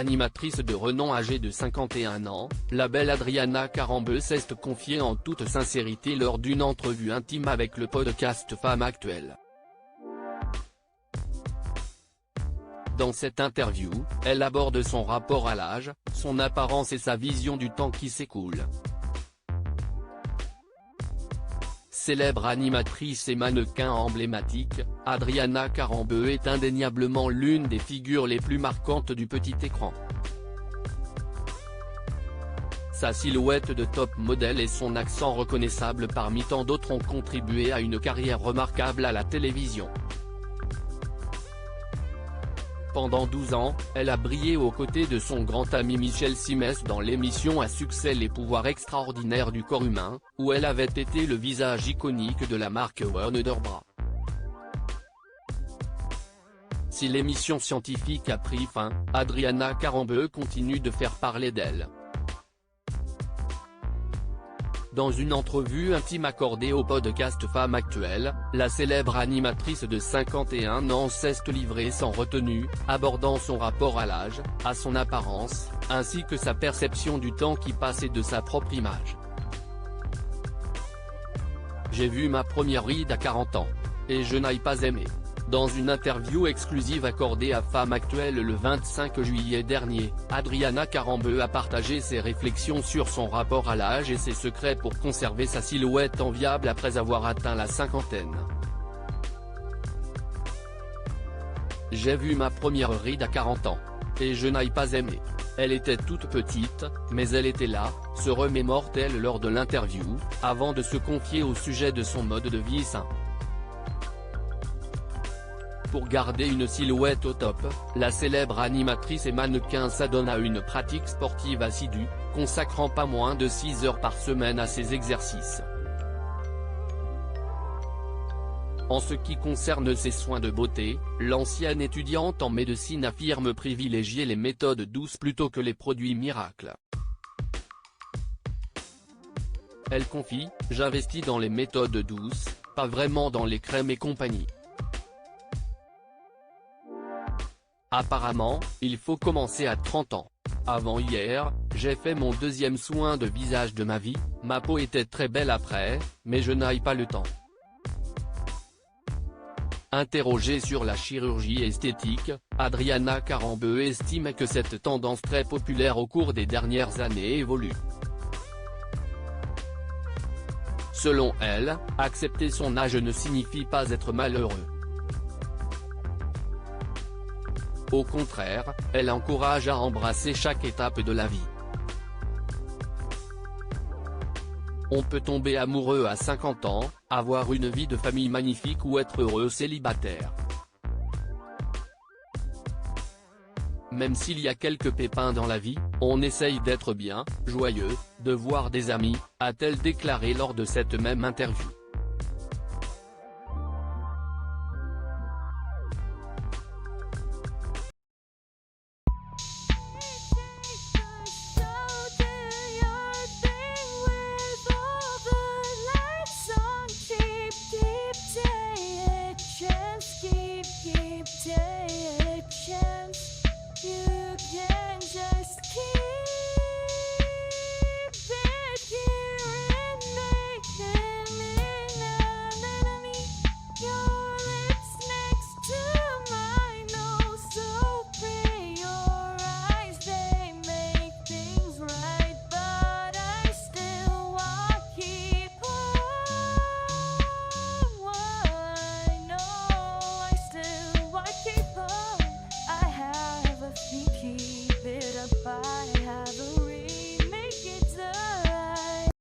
animatrice de renom âgée de 51 ans, la belle Adriana Carambeu s'est confiée en toute sincérité lors d'une entrevue intime avec le podcast Femme Actuelle. Dans cette interview, elle aborde son rapport à l'âge, son apparence et sa vision du temps qui s'écoule. Célèbre animatrice et mannequin emblématique, Adriana Carambeu est indéniablement l'une des figures les plus marquantes du petit écran. Sa silhouette de top modèle et son accent reconnaissable parmi tant d'autres ont contribué à une carrière remarquable à la télévision. Pendant 12 ans, elle a brillé aux côtés de son grand ami Michel Simès dans l'émission à succès Les pouvoirs extraordinaires du corps humain, où elle avait été le visage iconique de la marque Wonder-Bra. Si l'émission scientifique a pris fin, Adriana Carambeu continue de faire parler d'elle. Dans une entrevue intime accordée au podcast Femme Actuelle, la célèbre animatrice de 51 ans s'est livrée sans retenue, abordant son rapport à l'âge, à son apparence, ainsi que sa perception du temps qui passe et de sa propre image. J'ai vu ma première ride à 40 ans. Et je n'ai pas aimé. Dans une interview exclusive accordée à Femme Actuelle le 25 juillet dernier, Adriana Carambeu a partagé ses réflexions sur son rapport à l'âge et ses secrets pour conserver sa silhouette enviable après avoir atteint la cinquantaine. J'ai vu ma première ride à 40 ans. Et je n'ai pas aimé. Elle était toute petite, mais elle était là, se remémore-t-elle lors de l'interview, avant de se confier au sujet de son mode de vie sain. Pour garder une silhouette au top, la célèbre animatrice et mannequin s'adonne à une pratique sportive assidue, consacrant pas moins de 6 heures par semaine à ses exercices. En ce qui concerne ses soins de beauté, l'ancienne étudiante en médecine affirme privilégier les méthodes douces plutôt que les produits miracles. Elle confie, « J'investis dans les méthodes douces, pas vraiment dans les crèmes et compagnie. Apparemment, il faut commencer à 30 ans. Avant hier, j'ai fait mon deuxième soin de visage de ma vie, ma peau était très belle après, mais je n'ai pas le temps. » Interrogée sur la chirurgie esthétique, Adriana Carambeu estime que cette tendance très populaire au cours des dernières années évolue. Selon elle, accepter son âge ne signifie pas être malheureux. Au contraire, elle encourage à embrasser chaque étape de la vie. On peut tomber amoureux à 50 ans, avoir une vie de famille magnifique ou être heureux célibataire. Même s'il y a quelques pépins dans la vie, on essaye d'être bien, joyeux, de voir des amis, a-t-elle déclaré lors de cette même interview.